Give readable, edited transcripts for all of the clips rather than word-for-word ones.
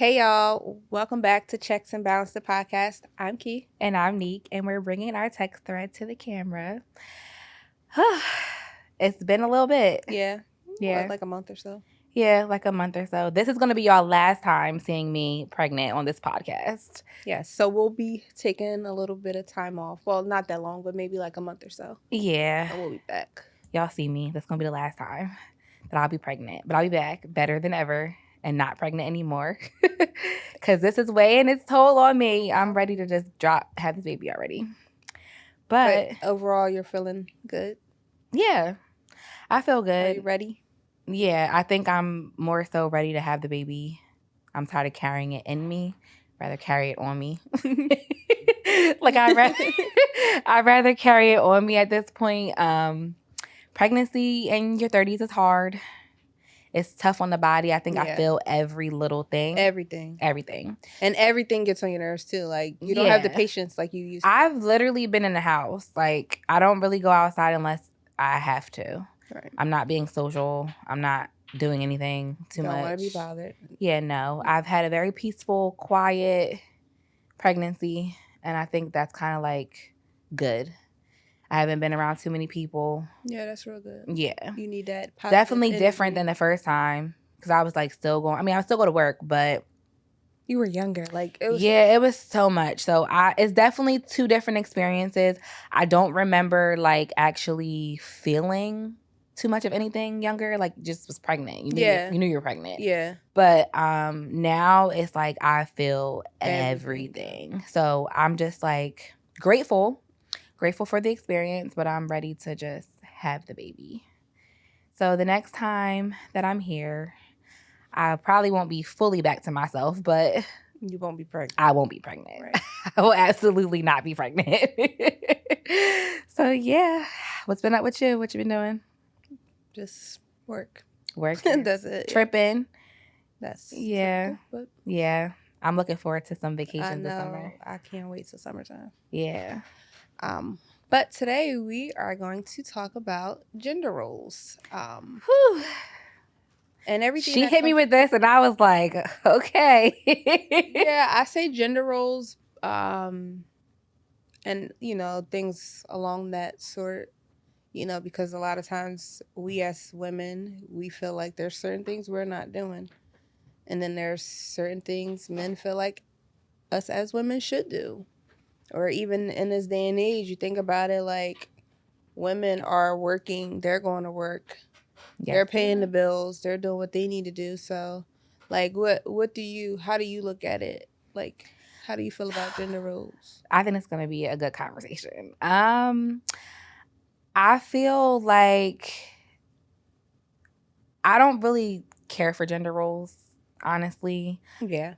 Hey y'all, welcome back to Checks and Balance the podcast. I'm Key. And I'm Neek, and we're bringing our text thread to the camera. It's been a little bit. Yeah. Yeah. What, like a month or so? Yeah, like a month or so. This is going to be y'all last time seeing me pregnant on this podcast. Yes, so we'll be taking a little bit of time off. Well, not that long, but maybe like a month or so. Yeah. And we'll be back. Y'all see me. That's going to be the last time that I'll be pregnant. But I'll be back better than ever and not pregnant anymore. Because this is weighing its toll on me. I'm ready to just have this baby already. But overall, you're feeling good? Yeah. I feel good. Are you ready? Yeah, I think I'm more so ready to have the baby. I'm tired of carrying it in me. Rather carry it on me. Like I'd rather carry it on me at this point. Pregnancy in your 30s is hard. It's tough on the body. I think I feel every little thing. Everything. And everything gets on your nerves too. Like you don't have the patience like you used to. I've literally been in the house. Like I don't really go outside unless I have to. Right. I'm not being social. I'm not doing anything too much. Don't want to be bothered. Yeah, no. I've had a very peaceful, quiet pregnancy, and I think that's kind of like good. I haven't been around too many people. Yeah, that's real good. Yeah. You need that positive Definitely energy. Different than the first time because I was like still going. I mean, I still go to work, but you were younger. Like it was. Yeah, it was so much. So it's definitely two different experiences. I don't remember like actually feeling too much of anything younger, like just was pregnant. You knew you were pregnant. Yeah. But now it's like I feel everything. So I'm just like grateful for the experience, but I'm ready to just have the baby. So the next time that I'm here, I probably won't be fully back to myself, but you won't be pregnant. I won't be pregnant. Right. I will absolutely not be pregnant. So yeah, what's been up with you? What you been doing? Just work. That's it. Tripping. That's typical, but yeah. I'm looking forward to some vacations this summer. I can't wait till summertime. Yeah. But today we are going to talk about gender roles. Whew. And everything. She hit me with this, and I was like, okay. Yeah, I say gender roles, and things along that sort. Because a lot of times we as women, we feel like there's certain things we're not doing. And then there's certain things men feel like us as women should do. Or even in this day and age, you think about it like women are working, they're going to work. Yes. They're paying the bills, they're doing what they need to do. So like how do you look at it? Like how do you feel about gender roles? I think it's going to be a good conversation. I feel like I don't really care for gender roles, honestly. Yeah.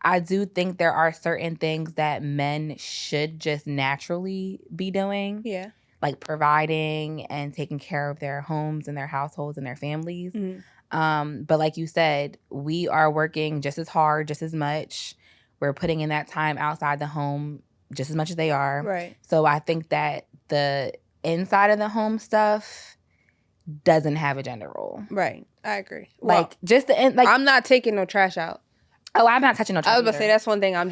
I do think there are certain things that men should just naturally be doing. Yeah. Like providing and taking care of their homes and their households and their families. Mm-hmm. But like you said, we are working just as hard, just as much. We're putting in that time outside the home just as much as they are. Right. So I think that the inside of the home stuff doesn't have a gender role. Right. I agree. Like just I'm not taking no trash out. Oh, I'm not touching no trash. I was about to say that's one thing. I'm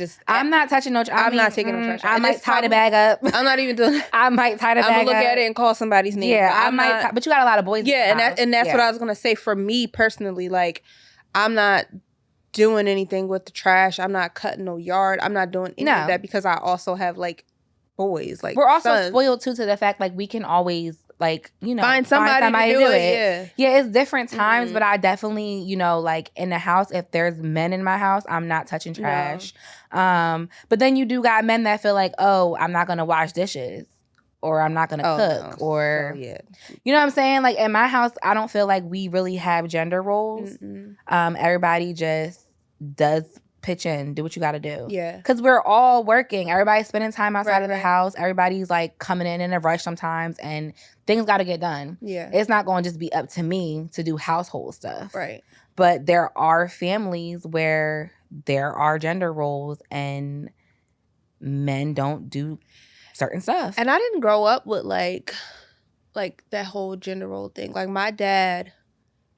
not touching no trash. I'm not taking no trash out. I might tie the bag up. I'm not even doing that. I might tie the bag up. I'm gonna look at it and call somebody's name. Yeah, but you got a lot of boys. Yeah, and that's what I was gonna say. For me personally, like I'm not doing anything with the trash. I'm not cutting no yard. I'm not doing any of that because I also have like boys. Like we're also sons. Spoiled too to the fact like we can always like find somebody to do it. Yeah, it's different times, but I definitely like in the house if there's men in my house, I'm not touching trash. No. But then you do got men that feel like, oh, I'm not gonna wash dishes. Or I'm not gonna cook, or you know what I'm saying. Like in my house, I don't feel like we really have gender roles. Everybody just does pitch in, do what you got to do. Yeah, because we're all working. Everybody's spending time outside of the house. Everybody's like coming in a rush sometimes, and things got to get done. Yeah, it's not going to just be up to me to do household stuff. Right, but there are families where there are gender roles, and men don't do certain stuff. And I didn't grow up with like that whole gender role thing. Like my dad,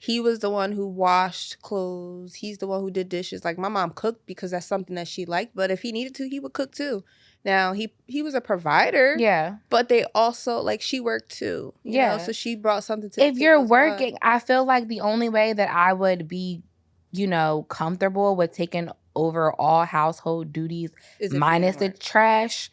he was the one who washed clothes. He's the one who did dishes. Like, my mom cooked because that's something that she liked. But if he needed to, he would cook too. Now, he was a provider. Yeah. But they also, like, she worked too. You know? So she brought something to the if you're table as well. working, I feel like the only way that I would be, you know, comfortable with taking over all household duties minus the trash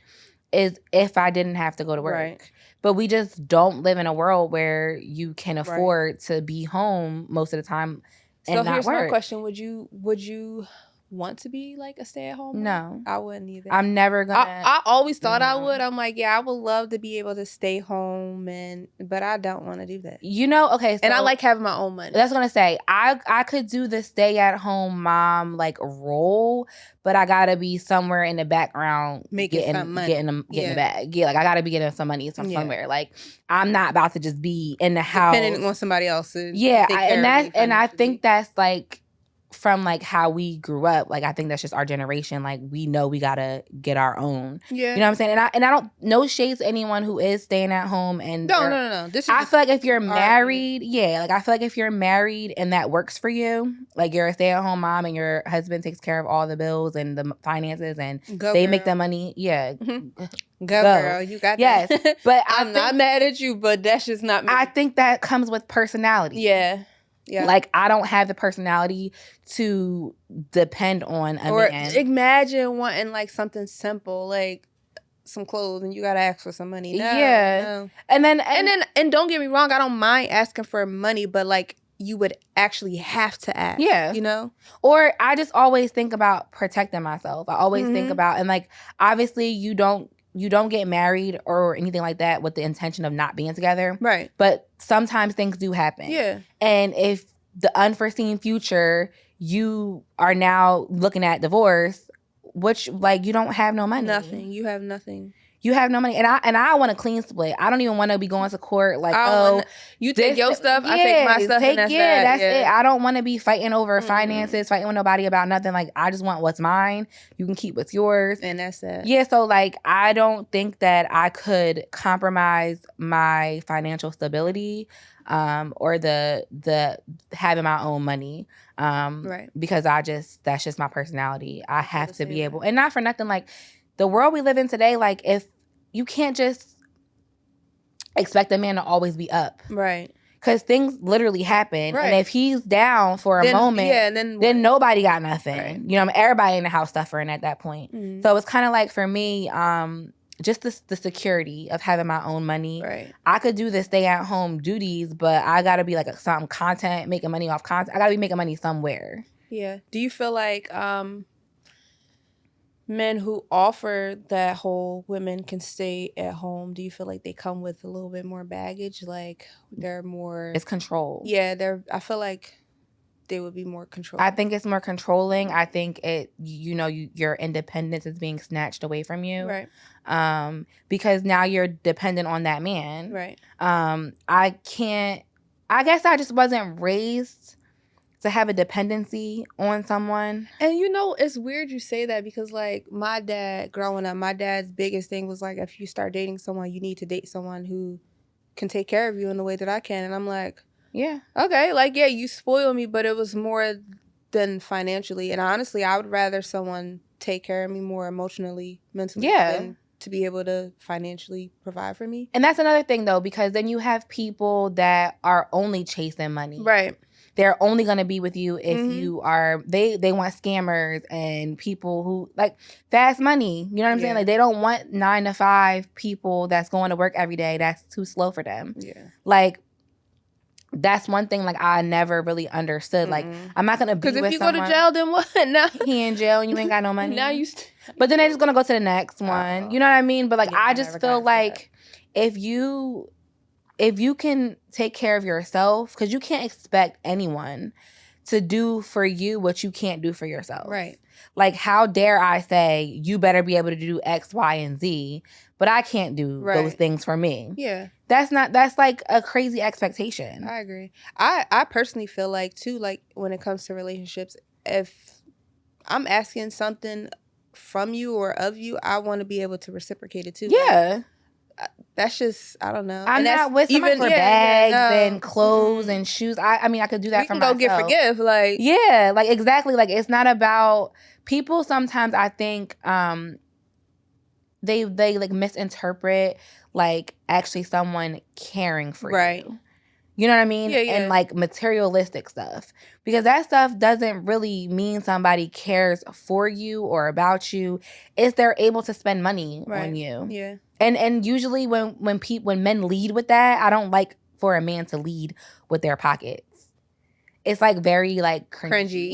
is if I didn't have to go to work. Right. But we just don't live in a world where you can afford to be home most of the time and so not here's work. my question. Would you want to be like a stay-at-home mom? No. I wouldn't either. I'm never gonna. I always thought I would. I'm like, yeah, I would love to be able to stay home, but I don't want to do that. You know, okay. So and I like having my own money. That's what I'm gonna say. I could do the stay-at-home mom like role, but I gotta be somewhere in the background making some money, getting the bag. Yeah, like I gotta be getting some money somewhere. Like I'm not about to just be in the house depending on somebody else. I think that's like from like how we grew up. Like I think that's just our generation. Like we know we gotta get our own. Yeah, you know what I'm saying. And I don't no shades to anyone who is staying at home. And no. I feel like if you're married, like I feel like if you're married and that works for you, like you're a stay-at-home mom and your husband takes care of all the bills and the finances and they make the money. Yeah, Go girl, you got that. Yes, but I'm not mad at you, but that's just not me. I think that comes with personality. Yeah. Yeah. Like I don't have the personality to depend on a man. Imagine wanting like something simple, like some clothes, and you gotta ask for some money. No. And don't get me wrong, I don't mind asking for money, but like you would actually have to ask. Yeah, you know. Or I just always think about protecting myself. I always think about, and like obviously you don't get married or anything like that with the intention of not being together. Right. But sometimes things do happen. Yeah. And if the unforeseen future, you are now looking at divorce, which like you don't have no money. Nothing. You have nothing. You have no money. And I want a clean split. I don't even want to be going to court like, you take your stuff, I take my stuff, and that's it. I don't want to be fighting over finances, fighting with nobody about nothing. Like, I just want what's mine. You can keep what's yours. And that's it. Yeah, so, like, I don't think that I could compromise my financial stability or the having my own money. Right. Because that's just my personality. I have to be able, and not for nothing, like, the world we live in today, like, if you can't just expect a man to always be up. Right. Because things literally happen. Right. And if he's down for a moment, then nobody got nothing. Right. You know, everybody in the house suffering at that point. Mm-hmm. So it's kind of like, for me, just the security of having my own money. Right. I could do the stay-at-home duties, but I got to be like some content, making money off content. I got to be making money somewhere. Yeah. Do you feel like men who offer that whole women can stay at home, do you feel like they come with a little bit more baggage? Like they're more... It's control. Yeah, I feel like they would be more controlling. I think it's more controlling. I think your independence is being snatched away from you. Right. Because now you're dependent on that man. Right. I guess I just wasn't raised to have a dependency on someone. And it's weird you say that because like my dad, growing up, my dad's biggest thing was like, if you start dating someone, you need to date someone who can take care of you in the way that I can. And I'm like, yeah, okay, like, yeah, you spoil me, but it was more than financially. And honestly, I would rather someone take care of me more emotionally, mentally, than to be able to financially provide for me. And that's another thing though, because then you have people that are only chasing money. Right. They're only going to be with you if you are, they want scammers and people who, like, fast money. You know what I'm saying? Like, they don't want 9 to 5 people that's going to work every day. That's too slow for them. Yeah. Like, that's one thing, like, I never really understood. Like, I'm not going to be with someone. Because if you go to jail, then what? Now he in jail and you ain't got no money. Now you... But then they're just going to go to the next one. You know what I mean? But, like, I just feel like if you can take care of yourself, because you can't expect anyone to do for you what you can't do for yourself. Right. Like, how dare I say, you better be able to do X, Y, and Z, but I can't do those things for me. Yeah. That's like a crazy expectation. I agree. I personally feel like, too, like, when it comes to relationships, if I'm asking something from you or of you, I want to be able to reciprocate it, too. Yeah. Like, That's just, I don't know. I'm and that's not with somebody even for bags and clothes and shoes. I mean, I could do that we for can myself. go gift for gift, like yeah, like exactly. Like it's not about people. Sometimes I think they like misinterpret like actually someone caring for you. You know what I mean? Yeah, yeah. And like materialistic stuff. Because that stuff doesn't really mean somebody cares for you or about you. It's they're able to spend money on you. Yeah. And usually when men lead with that, I don't like for a man to lead with their pockets. It's like very like cringy.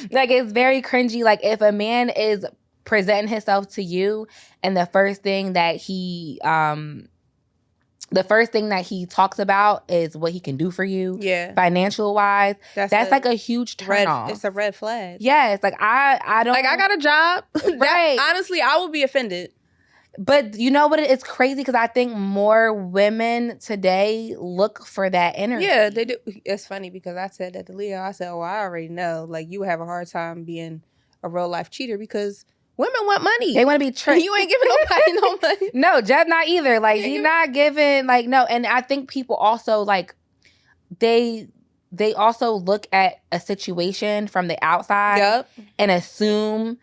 Like it's very cringy. Like if a man is presenting himself to you and the first thing that he talks about is what he can do for you, financial wise. That's like a huge turn off. It's a red flag. Yes, like I don't like I got a job. Right. Honestly, I would be offended. But you know what? It's crazy because I think more women today look for that energy. Yeah, they do. It's funny because I said that to Leo. I said, "Oh, I already know. Like you have a hard time being a real life cheater because." Women want money. They want to be tricked. You ain't giving nobody no money. No, Jeff not either. Like he not giving like no. And I think people also like they also look at a situation from the outside and assume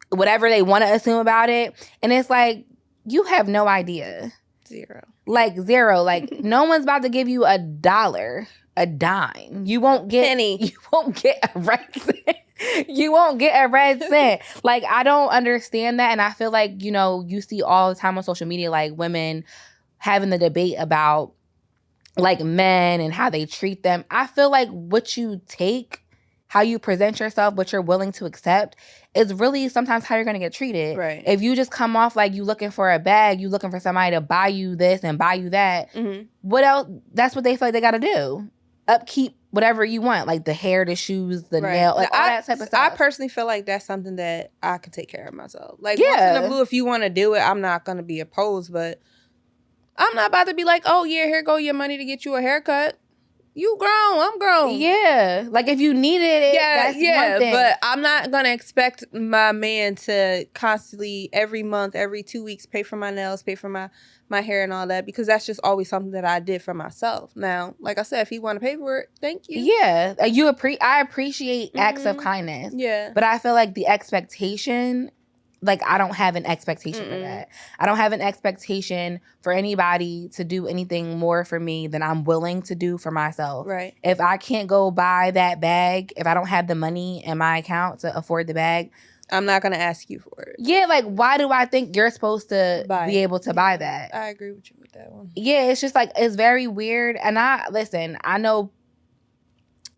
whatever they want to assume about it. And it's like you have no idea. Zero. Like zero. Like no one's about to give you $1, a dime. You won't get penny. You won't get a red cent. You won't get a red cent. Like, I don't understand that. And I feel like, you know, you see all the time on social media, like women having the debate about like men and how they treat them. I feel like what you take, how you present yourself, what you're willing to accept is really sometimes how you're going to get treated. Right. If you just come off like you looking for a bag, you looking for somebody to buy you this and buy you that, what else? That's what they feel like they got to do. Upkeep whatever you want, like the hair, the shoes, the nail, like all that type of stuff. I personally feel like that's something that I could take care of myself. Like, once in a blue, if you want to do it, I'm not going to be opposed, but I'm not about to be like, oh, yeah, here go your money to get you a haircut. You grown, I'm grown. Yeah, like if you needed it, that's one thing. But I'm not going to expect my man to constantly, every month, every 2 weeks, pay for my nails, pay for my hair and all that, because that's just always something that I did for myself. Now, like I said, if he want to pay for it, thank you. Yeah, I appreciate acts of kindness. Yeah. But I feel like the expectation, like I don't have an expectation for that. I don't have an expectation for anybody to do anything more for me than I'm willing to do for myself. Right. If I can't go buy that bag, if I don't have the money in my account to afford the bag, I'm not going to ask you for it. Yeah, like, why do I think you're supposed to be able to buy that? I agree with you with that one. Yeah, it's just like, it's very weird. And I know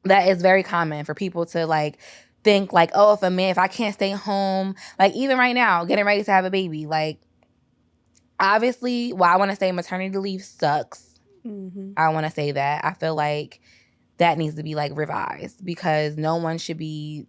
that it's very common for people to like think like, oh, if I can't stay home, like even right now, getting ready to have a baby, like obviously, I want to say maternity leave sucks. I want to say that. I feel like that needs to be like revised because no one should be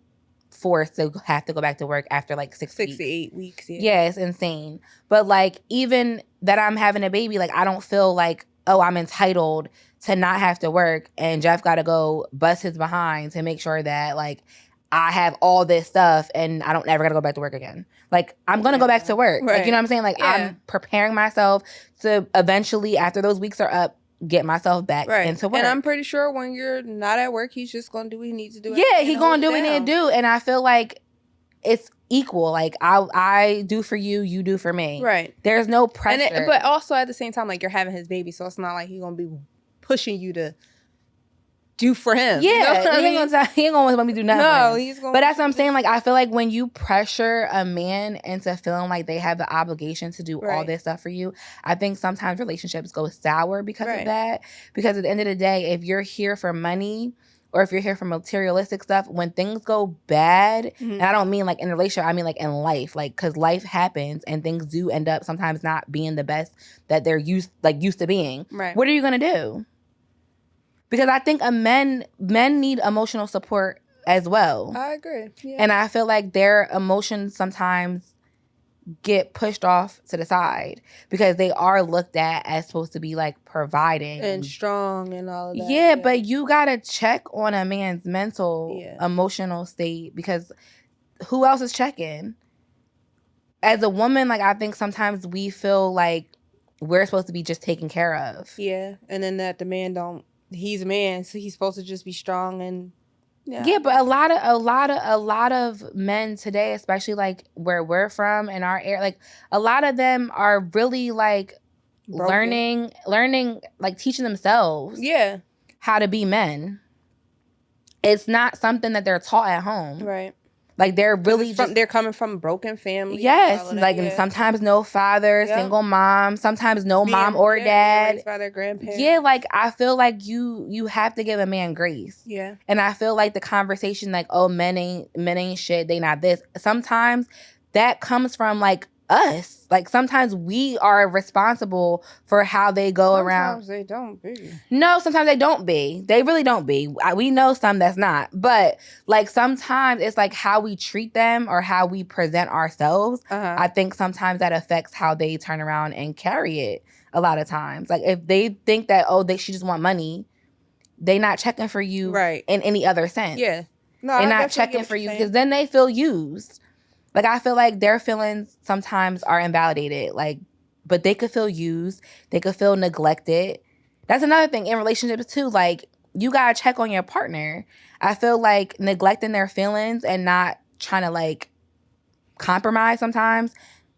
forced to have to go back to work after like 6 to 8 weeks. Yeah, it's insane. But like even that I'm having a baby, like I don't feel like, oh, I'm entitled to not have to work and Jeff got to go bust his behind to make sure that like I have all this stuff and I don't ever got to go back to work again. Like I'm going to go back to work. Right. Like, you know what I'm saying? Like I'm preparing myself to eventually, after those weeks are up, get myself back into work. And I'm pretty sure when you're not at work, he's just going to do what he needs to do. Yeah, he's going to do what he need to do. And I feel like it's equal. Like I do for you, you do for me. Right. There's no pressure. But also at the same time, like you're having his baby, so it's not like he's going to be pushing you to do for him. Yeah, you know what he ain't gonna let me do nothing. No, he's gonna. But that's what I'm saying. Like I feel like when you pressure a man into feeling like they have the obligation to do all this stuff for you, I think sometimes relationships go sour because of that. Because at the end of the day, if you're here for money or if you're here for materialistic stuff, when things go bad, and I don't mean like in a relationship, I mean like in life, like because life happens and things do end up sometimes not being the best that they're used to being. Right. What are you gonna do? Because I think men need emotional support as well. I agree. Yeah. And I feel like their emotions sometimes get pushed off to the side because they are looked at as supposed to be like providing. And strong and all of that. Yeah, but you got to check on a man's mental, emotional state because who else is checking? As a woman, like I think sometimes we feel like we're supposed to be just taken care of. Yeah, and then that the man don't. He's a man, so he's supposed to just be strong and. Yeah, but a lot of men today, especially like where we're from in our area, like a lot of them are really like broken. learning, like teaching themselves. Yeah. How to be men. It's not something that they're taught at home. Right. Like they're really they're coming from broken families. Yes, like and sometimes no father, single mom, sometimes no mom or dad. Raised by their grandparents. Yeah, like I feel like you have to give a man grace. Yeah. And I feel like the conversation like, oh, men ain't shit, they not this. Sometimes that comes from like us. Like sometimes we are responsible for how they go around. Sometimes they don't be. No, sometimes they don't be. They really don't be. We know some that's not. But like sometimes it's like how we treat them or how we present ourselves. I think sometimes that affects how they turn around and carry it a lot of times. Like if they think that, she just want money, they not checking for you in any other sense. Yeah. No, they're not checking for you because then they feel used. Like, I feel like their feelings sometimes are invalidated. Like, but they could feel used. They could feel neglected. That's another thing in relationships, too. Like, you got to check on your partner. I feel like neglecting their feelings and not trying to, like, compromise sometimes,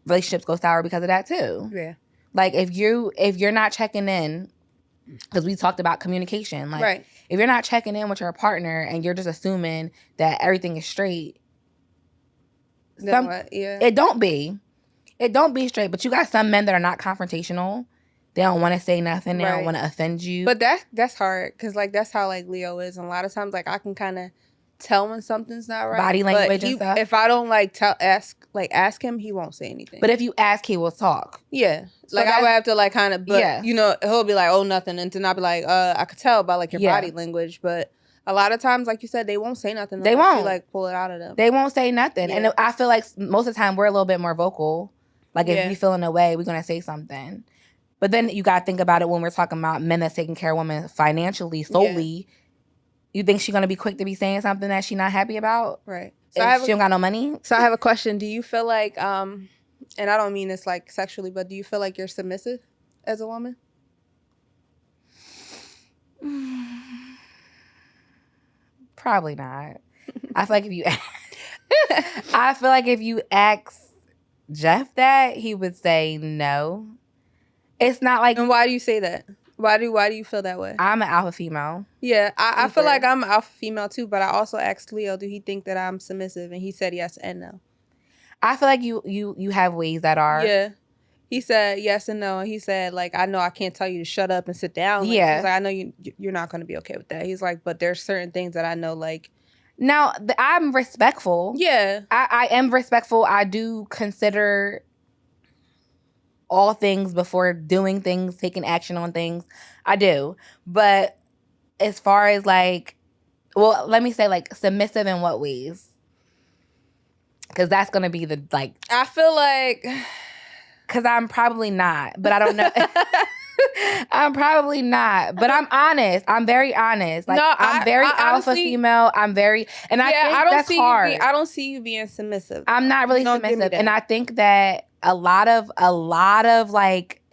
relationships go sour because of that, too. Yeah. Like, if you're not checking in, because we talked about communication. Like, if you're not checking in with your partner and you're just assuming that everything is straight, it don't be straight. But you got some men that are not confrontational. They don't want to say nothing. They don't want to offend you. But that's hard because like that's how like Leo is, and a lot of times like I can kind of tell when something's not right. Body language and stuff. If I don't ask him, he won't say anything. But if you ask, he will talk. Yeah, so like I would have to like kind of, but you know, he'll be like, oh, nothing, and then I'll be like, I could tell by like your body language, but. A lot of times, like you said, they won't say nothing. They won't. You, like, pull it out of them. They won't say nothing. Yeah. And I feel like most of the time, we're a little bit more vocal. Like, if we feeling away, we're going to say something. But then you got to think about it when we're talking about men that's taking care of women financially, solely. You think she's going to be quick to be saying something that she's not happy about? Right. So she don't got no money? So I have a question. Do you feel like, and I don't mean this, like, sexually, but do you feel like you're submissive as a woman? Probably not. I feel like if you ask Jeff that, he would say no. It's not like. And why do you say that? Why do you feel that way? I'm an alpha female. Yeah, I feel like I'm an alpha female too, but I also asked Leo, do he think that I'm submissive? And he said yes and no. I feel like you have ways that are. Yeah. He said yes and no, and he said, like, I know I can't tell you to shut up and sit down. Like, yeah. He's like, I know you're not going to be okay with that. He's like, but there's certain things that I know, like. Now, I'm respectful. Yeah. I am respectful. I do consider all things before doing things, taking action on things. I do. But as far as, like, well, let me say, like, submissive in what ways? Because that's going to be the, like. I feel like. Because I'm probably not, but I don't know. I'm probably not, but I'm honest. I'm very honest. Like, I'm very alpha female. I'm very, and I think that's hard. I don't see you being submissive. I'm not really submissive, and I think that a lot of like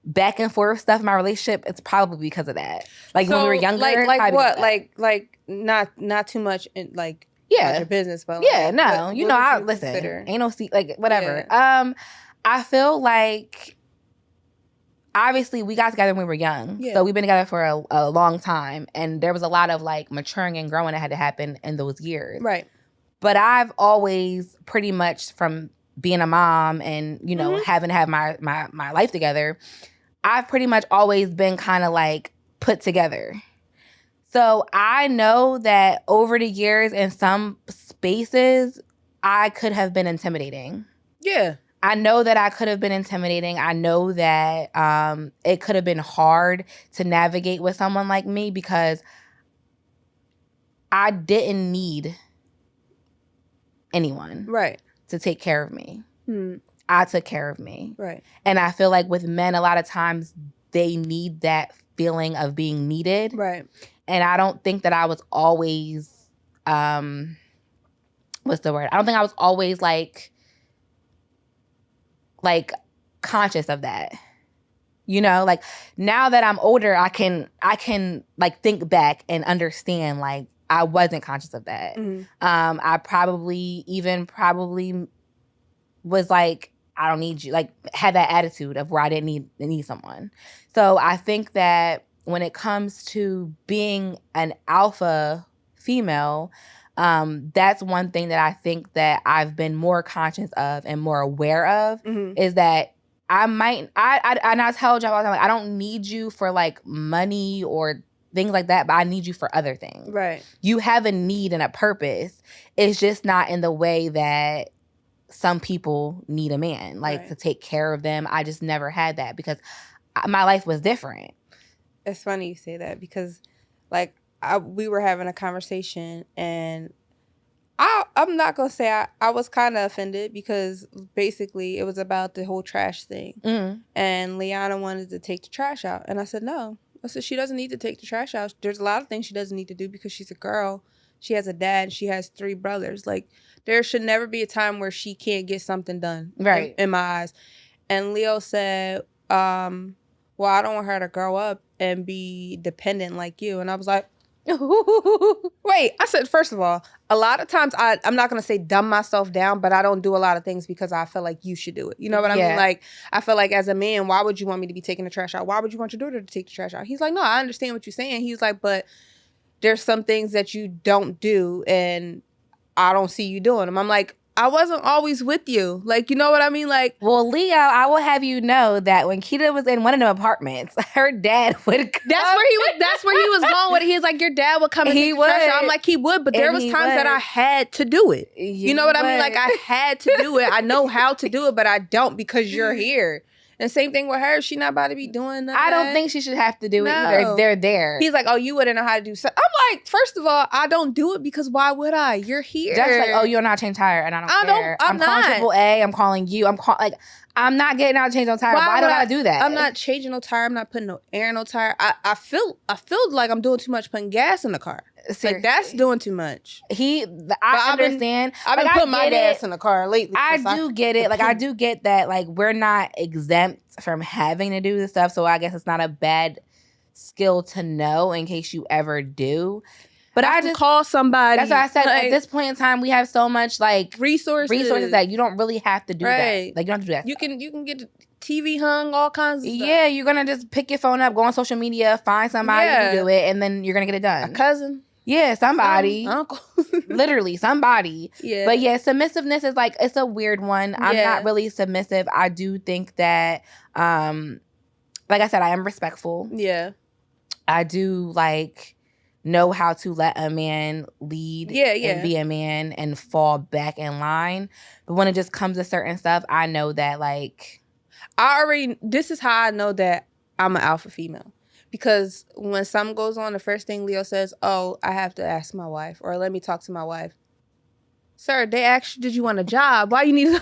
back and forth stuff in my relationship, it's probably because of that. Like when we were younger, like what, like not too much in like your business, but no, you know, I listen. Ain't no like whatever. Yeah. I feel like, obviously, we got together when we were young. Yeah. So we've been together for a long time. And there was a lot of, like, maturing and growing that had to happen in those years. Right. But I've always pretty much, from being a mom and, you know, having to have my life together, I've pretty much always been kind of, like, put together. So I know that over the years, in some spaces, I could have been intimidating. Yeah. I know that I could have been intimidating. I know that it could have been hard to navigate with someone like me because I didn't need anyone to take care of me. I took care of me. Right. And I feel like with men, a lot of times they need that feeling of being needed. Right. And I don't think that I was always, what's the word? I don't think I was always like conscious of that. You know, like now that I'm older, I can like think back and understand like I wasn't conscious of that. I probably was like, I don't need you, like had that attitude of where I didn't need someone. So I think that when it comes to being an alpha female, that's one thing that I think that I've been more conscious of and more aware of is that and I tell Jeff all the time, like, I don't need you for like money or things like that, but I need you for other things. Right. You have a need and a purpose. It's just not in the way that some people need a man, like to take care of them. I just never had that because my life was different. It's funny you say that because like we were having a conversation and I'm not going to say I was kind of offended because basically it was about the whole trash thing. And Liana wanted to take the trash out. And I said, no. I said, she doesn't need to take the trash out. There's a lot of things she doesn't need to do because she's a girl. She has a dad. She has 3 brothers. Like, there should never be a time where she can't get something done. Right. In my eyes. And Leo said, well, I don't want her to grow up and be dependent like you. And I was like, wait, I said, first of all, a lot of times I'm not going to say dumb myself down, but I don't do a lot of things because I feel like you should do it. You know what I mean? Like, I feel like as a man, why would you want me to be taking the trash out? Why would you want your daughter to take the trash out? He's like, no, I understand what you're saying. He's like, but there's some things that you don't do and I don't see you doing them. I'm like, I wasn't always with you. Like, you know what I mean? Like, well, Leo, I will have you know that when Keita was in one of them apartments, her dad would come. That's where he was going with it. He was like, your dad would come and take the trash out. I'm like, he would, but there was times that I had to do it. You know what I mean? Like, I had to do it. I know how to do it, but I don't because you're here. And same thing with her. She not about to be doing that. I don't think she should have to do it either. They're there. He's like, oh, you wouldn't know how to do something. I'm like, first of all, I don't do it because why would I? You're here. Just like, oh, you don't know how to change tire, and I don't care. I'm calling AAA. I'm calling you. I'm not getting out to change no tire. Why do I do that? I'm not changing no tire. I'm not putting no air in no tire. I feel like I'm doing too much putting gas in the car. Seriously. Like, that's doing too much. I understand. I've been putting my gas in the car lately. I do get it. Like, I do get that. Like, we're not exempt from having to do this stuff. So I guess it's not a bad skill to know in case you ever do. But I just call somebody. That's why I said like, at this point in time, we have so much like resources that you don't really have to do that. Like, you don't have to do that. You can get the TV hung, all kinds of stuff. Yeah, you're gonna just pick your phone up, go on social media, find somebody to do it, and then you're gonna get it done. A cousin. Yeah, somebody. Uncle. Literally, somebody. Yeah. But yeah, submissiveness is like, it's a weird one. I'm not really submissive. I do think that, like I said, I am respectful. Yeah. I do like know how to let a man lead and be a man and fall back in line. But when it just comes to certain stuff, I know that like... This is how I know that I'm an alpha female. Because when something goes on, the first thing Leo says, oh, I have to ask my wife, or let me talk to my wife. Sir, they asked you, did you want a job? Why you need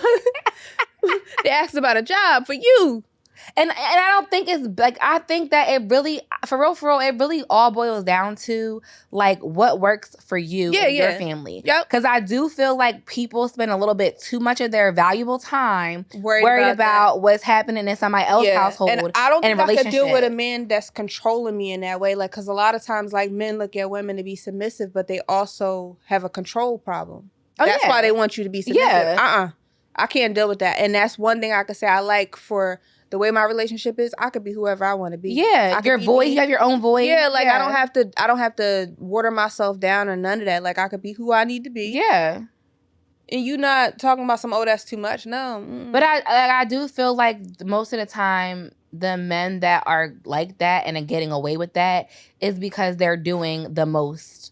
They asked about a job for you. And I don't think it's like, I think that it really, for real, it really all boils down to like what works for you and your family. Yep. Because I do feel like people spend a little bit too much of their valuable time worried about what's happening in somebody else's household. And I don't think I could deal with a man that's controlling me in that way. Like, because a lot of times, like, men look at women to be submissive, but they also have a control problem. That's why they want you to be submissive. Yeah. I can't deal with that. And that's one thing I could say I like for the way my relationship is. I could be whoever I want to be. Yeah, your voice, you have your own voice. Yeah, like I don't have to water myself down or none of that. Like, I could be who I need to be. Yeah. And you not talking about some, oh, that's too much. No. Mm-mm. But I do feel like most of the time the men that are like that and are getting away with that is because they're doing the most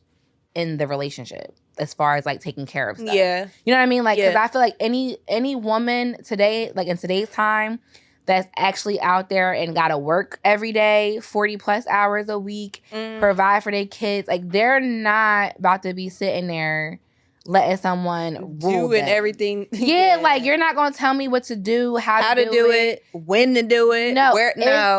in the relationship as far as like taking care of stuff. Yeah. You know what I mean? Like, because I feel like any woman today, like in today's time, that's actually out there and got to work every day, 40 plus hours a week, provide for their kids. Like, they're not about to be sitting there letting someone doing everything. Yeah, like, you're not going to tell me what to do, how to do it, when to do it. No,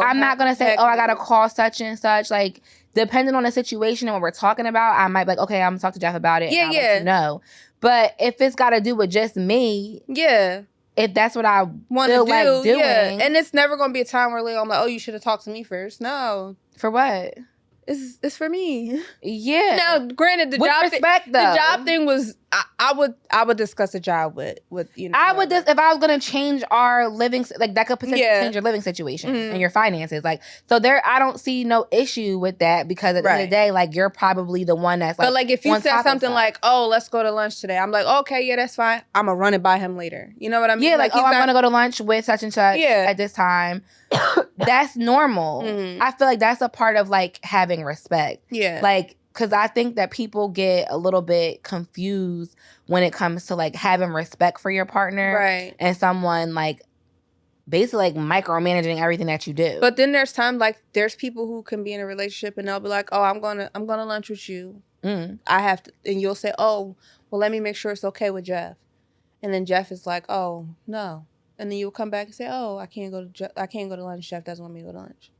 I'm not going to say, oh, I got to call such and such. Like, depending on the situation and what we're talking about, I might be like, okay, I'm going to talk to Jeff about it. Yeah, and I'll let you know. But if it's got to do with just me. Yeah. if that's what I want to feel do, like doing. yeah. And it's never gonna be a time where like, I'm like, oh, you should have talked to me first. No, for what? It's for me. Yeah. Now, granted, the with job respect, though. the job thing was I would discuss a job with you know. I would just if I was gonna change our living, like that could potentially change your living situation and your finances. Like, so there, I don't see no issue with that because at the end of the day, like, you're probably the one that's like. But like, if you said something like, "Oh, let's go to lunch today," I'm like, "Okay, yeah, that's fine. I'm gonna run it by him later." You know what I mean? Yeah, like, oh, I'm gonna go to lunch with such and such at this time. That's normal. I feel like that's a part of like having respect. Yeah, like. Because I think that people get a little bit confused when it comes to like having respect for your partner, right? And someone like basically like micromanaging everything that you do. But then there's times like there's people who can be in a relationship and they'll be like, "Oh, I'm gonna lunch with you. I have to," and you'll say, "Oh, well, let me make sure it's okay with Jeff," and then Jeff is like, "Oh, no," and then you'll come back and say, "Oh, I can't go to lunch. Jeff doesn't want me to go to lunch."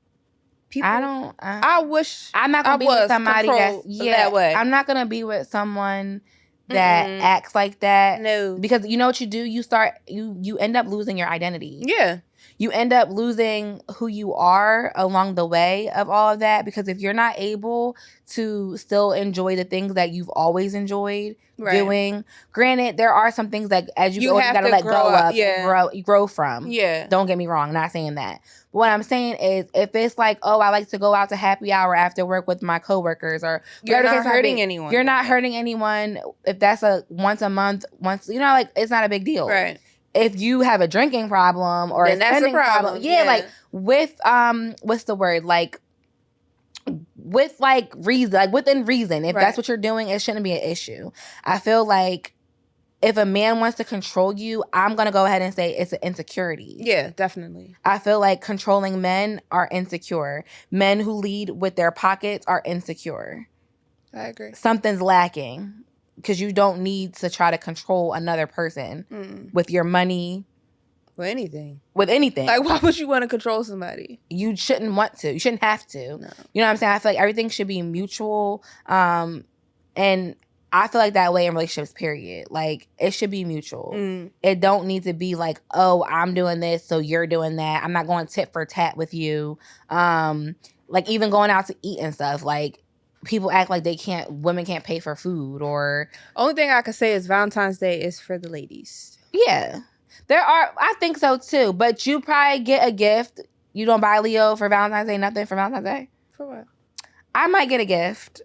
People, I wish I'm not gonna be with somebody that's that way. I'm not gonna be with someone that acts like that. No, because you know what you do? You end up losing your identity. Yeah, you end up losing who you are along the way of all of that. Because if you're not able to still enjoy the things that you've always enjoyed doing, granted, there are some things that as you go, you gotta let go of and grow from. Yeah, don't get me wrong, I'm not saying that. But what I'm saying is, if it's like, oh, I like to go out to happy hour after work with my coworkers, or you're not hurting anyone. You're not hurting anyone. If that's a once a month, like it's not a big deal. Right. If you have a drinking problem or a spending problem, like with what's the word? Like with like reason, like within reason. If that's what you're doing, it shouldn't be an issue. I feel like if a man wants to control you, I'm going to go ahead and say it's an insecurity. Yeah, definitely. I feel like controlling men are insecure. Men who lead with their pockets are insecure. I agree. Something's lacking because you don't need to try to control another person with your money. With anything. With anything. Like, why would you want to control somebody? You shouldn't want to. You shouldn't have to. No. You know what I'm saying? I feel like everything should be mutual. And I feel like that way in relationships, period. Like, it should be mutual. It don't need to be like, oh, I'm doing this, so you're doing that. I'm not going tit for tat with you. Like, even going out to eat and stuff. Like, people act like women can't pay for food or... Only thing I could say is Valentine's Day is for the ladies. Yeah. I think so too. But you probably get a gift. You don't buy Leo for Valentine's Day, nothing for Valentine's Day? For what? I might get a gift.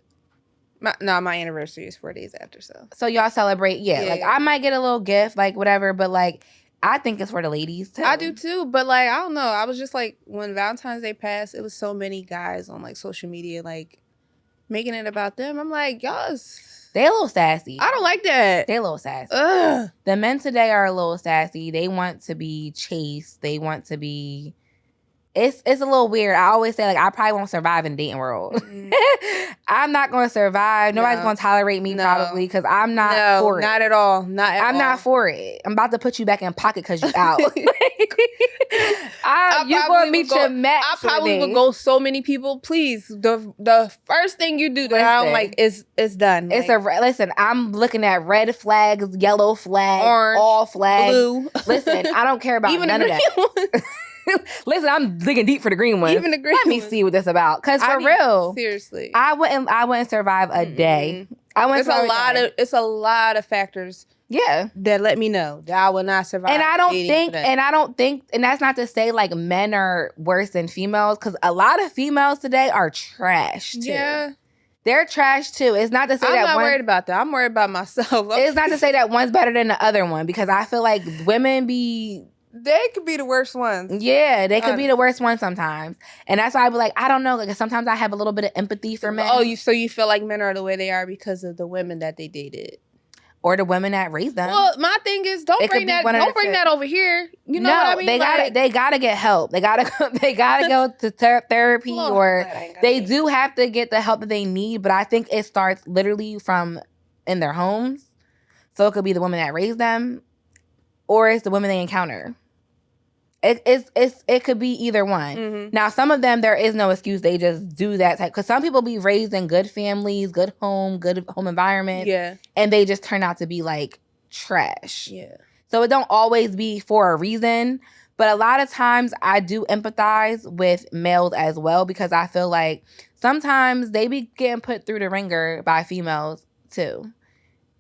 My anniversary is 4 days after, so y'all celebrate. I might get a little gift, like whatever, but like I think it's for the ladies too. I do too, but like I don't know, I was just like, when Valentine's Day passed, it was so many guys on like social media like making it about them. I'm like, y'all, they a little sassy. I don't like that. They a little sassy. Ugh. The men today are a little sassy. They want to be chased. They want to be... It's a little weird. I always say, like, I probably won't survive in the dating world. I'm not going to survive. Nobody's going to tolerate me probably because I'm not for it. Not at all. I'm not for it. I'm about to put you back in pocket because you out. You're going to meet your match. I probably would go so many people. Please, the first thing you do that I don't like is done. Listen, I'm looking at red flags, yellow flags, orange, all flags. Blue. Listen, I don't care about none of that. Listen, I'm digging deep for the green one. Even the green Let me see what this about. Because for real, seriously, I wouldn't survive a day. It's a lot of factors. Yeah, that let me know that I will not survive. And I don't think, and that's not to say like men are worse than females, because a lot of females today are trash too. Yeah. They're trash too. It's not to say I'm not worried about that. I'm worried about myself. It's not to say that one's better than the other one, because I feel like women they could be the worst ones. Yeah, they could be the worst ones sometimes. And that's why I be like, I don't know. Like, sometimes I have a little bit of empathy for men. Oh, so you feel like men are the way they are because of the women that they dated? Or the women that raised them. Well, my thing is, don't bring that over here. You know what I mean? They gotta get help. They gotta go to therapy, or they do have to get the help that they need. But I think it starts literally from in their homes. So it could be the women that raised them, or it's the women they encounter. It could be either one. Mm-hmm. Now, some of them, there is no excuse. They just do that type. Because some people be raised in good families, good home environment. Yeah. And they just turn out to be like trash. Yeah. So it don't always be for a reason. But a lot of times I do empathize with males as well, because I feel like sometimes they be getting put through the ringer by females too.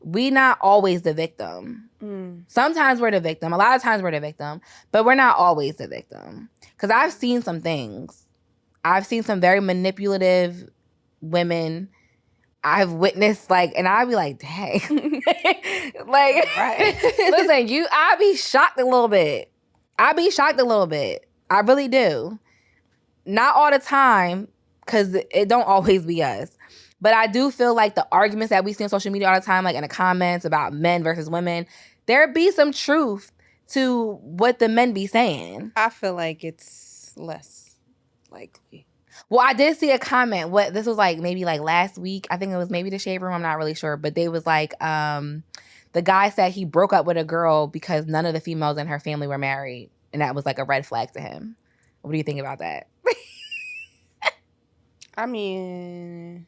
We not always the victim. Sometimes we're the victim. A lot of times we're the victim, but we're not always the victim. Because I've seen some things. I've seen some very manipulative women. I've witnessed, like, and I'd be like, dang. Like, listen, I'd be shocked a little bit. I really do. Not all the time, because it don't always be us. But I do feel like the arguments that we see on social media all the time, like in the comments about men versus women, there be some truth to what the men be saying. I feel like it's less likely. Well, I did see a comment. This was like maybe like last week. I think it was maybe the Shade Room. I'm not really sure. But they was like, the guy said he broke up with a girl because none of the females in her family were married. And that was like a red flag to him. What do you think about that? I mean,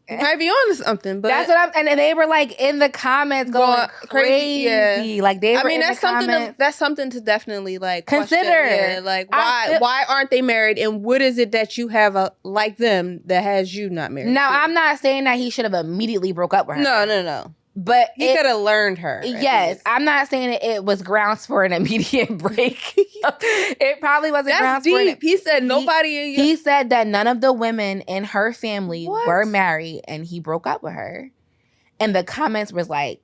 you might be on to something, but that's what and they were like in the comments going crazy. Yeah. Like they were. I mean, that's something to definitely like consider. Yeah, like why aren't they married, and what is it that you have like them that has you not married? Now, I'm not saying that he should have immediately broke up with her. No. But he could have learned her. Yes. I'm not saying that it was grounds for an immediate break. It probably wasn't grounds for it. He said nobody. He said that none of the women in her family were married, and he broke up with her. And the comments was like,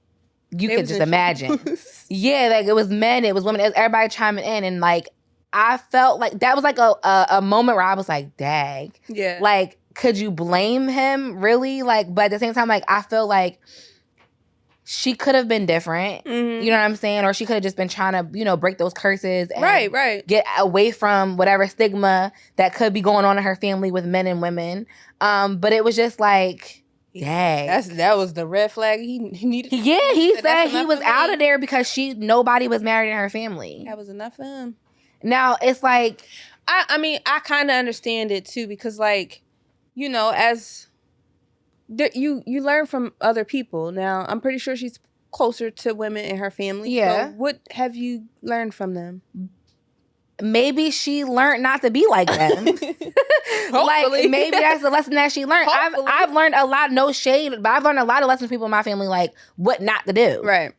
you could just imagine. Yeah, like it was men, it was women, it was everybody chiming in. And like, I felt like that was like a moment where I was like, dang. Yeah. Like, could you blame him really? Like, but at the same time, like, I feel like she could have been different. Mm-hmm. You know what I'm saying? Or she could have just been trying to, break those curses and right. get away from whatever stigma that could be going on in her family with men and women. But it was just like, dang. That was the red flag he needed. Yeah, he said he was out of there because nobody was married in her family. That was enough for him. Now, it's like... I mean, I kind of understand it too, because like, as... You learn from other people. Now, I'm pretty sure she's closer to women in her family. Yeah. So what have you learned from them? Maybe she learned not to be like them. Like, maybe that's the lesson that she learned. I've learned a lot, no shade, but I've learned a lot of lessons from people in my family, like what not to do. Right.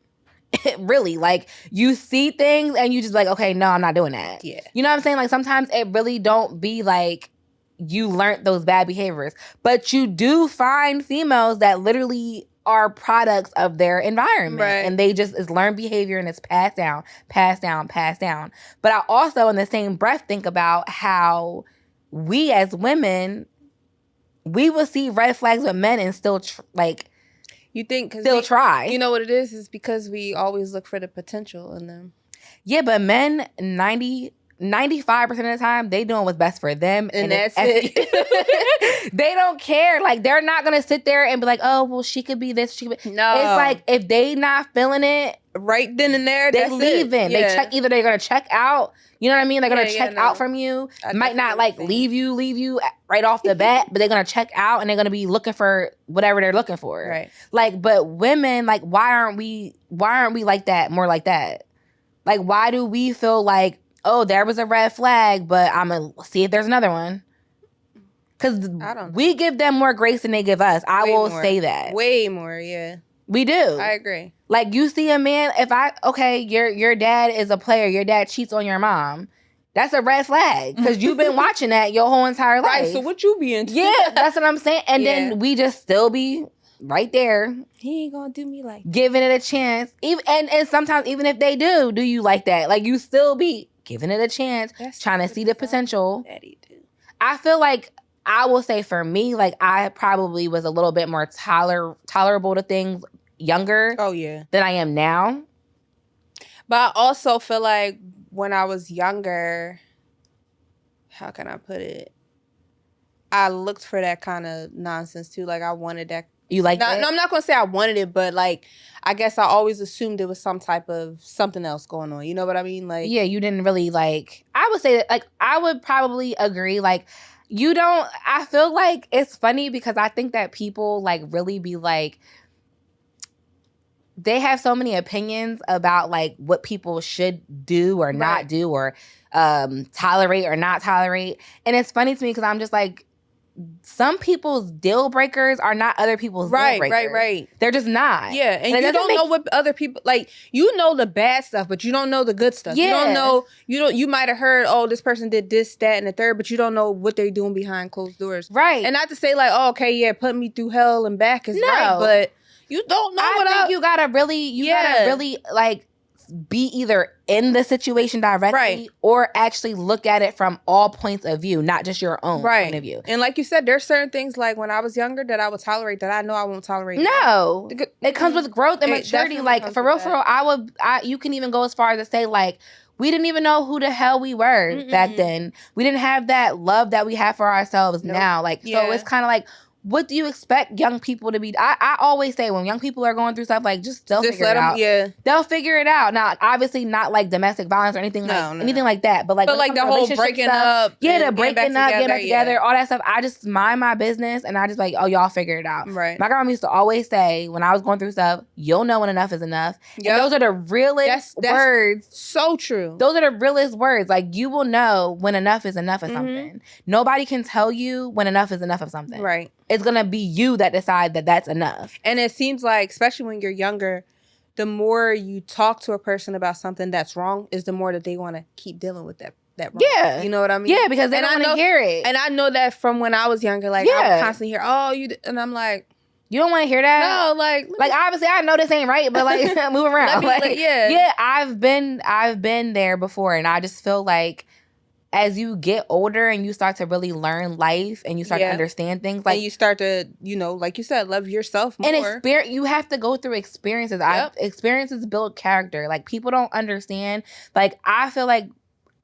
Really, like you see things and you just like, okay, no, I'm not doing that. Yeah. You know what I'm saying? Like sometimes it really don't be like you learned those bad behaviors. But you do find females that literally are products of their environment. Right. And they just is learned behavior and it's passed down. But I also, in the same breath, think about how we as women, we will see red flags with men and still you think still try. You know what it is because we always look for the potential in them. Yeah, but men 95% of the time, they doing what's best for them. And that's it. They don't care. Like, they're not going to sit there and be like, oh, well, she could be this. She could be... No. It's like, if they not feeling it... Right then and there, they leaving. Yeah. They check... Either they're going to check out. You know what I mean? They're going to check out from you. Might not, like, leave you right off the bat, but they're going to check out and they're going to be looking for whatever they're looking for. Right. Like, but women, like, why aren't we like that, more like that? Like, why do we feel like, oh, there was a red flag, but I'm going to see if there's another one. Because we give them more grace than they give us. I will say that. Way more, yeah. We do. I agree. Like, you see a man, your dad is a player, your dad cheats on your mom. That's a red flag. Because you've been watching that your whole entire life. Right, so what you be into? Yeah, that's what I'm saying. And then we just still be right there. He ain't gonna do me like that. Giving it a chance. And sometimes, even if they do you like that? Like, you still be giving it a chance, trying to see the potential. That he do. I feel like, I will say for me, like, I probably was a little bit more tolerable to things younger than I am now. But I also feel like when I was younger, how can I put it? I looked for that kind of nonsense too. Like, I wanted that. You like that? No, I'm not going to say I wanted it, but like, I guess I always assumed there was some type of something else going on. You know what I mean? Like, yeah, you didn't really like, I would say that, like, I would probably agree. Like, you don't, I feel like it's funny because I think that people like really be like, they have so many opinions about like what people should do or not do or tolerate or not tolerate. And it's funny to me because I'm just like, some people's deal breakers are not other people's deal breakers. Right. They're just not. Yeah, and you don't know what other people like. You know the bad stuff, but you don't know the good stuff. Yeah. You might have heard, oh, this person did this, that, and the third, but you don't know what they're doing behind closed doors. Right. And not to say like, oh, okay, yeah, put me through hell and back is right, but you don't know I think you gotta really like be either in the situation directly or actually look at it from all points of view, not just your own point of view. And like you said, there's certain things like when I was younger that I would tolerate that I know I won't tolerate. No, it comes with growth and maturity. Like for real, you can even go as far as to say like, we didn't even know who the hell we were back then. We didn't have that love that we have for ourselves now. Like, so it's kind of like, what do you expect young people to be? I always say when young people are going through stuff, like they'll figure it out. Yeah, they'll figure it out. Now, obviously, not like domestic violence or anything anything like that. But like the whole breaking up, the breaking up, getting back together, all that stuff. I just mind my business and I just like, oh, y'all figure it out. Right. My grandma used to always say when I was going through stuff, you'll know when enough is enough. Yep. And those are the realest words. So true. Those are the realest words. Like you will know when enough is enough of something. Nobody can tell you when enough is enough of something. Right. It's going to be you that decide that that's enough. And it seems like, especially when you're younger, the more you talk to a person about something that's wrong is the more that they want to keep dealing with that wrong. Yeah. You know what I mean? Yeah, because they don't want to hear it. And I know that from when I was younger. Like, I would constantly hear, oh, you... And I'm like... You don't want to hear that? No, like obviously I know this ain't right, but like move around. Yeah, I've been there before and I just feel like as you get older and you start to really learn life and you start to understand things, like and you start to, like you said, love yourself more. And you have to go through experiences. Experiences build character. Like people don't understand. Like I feel like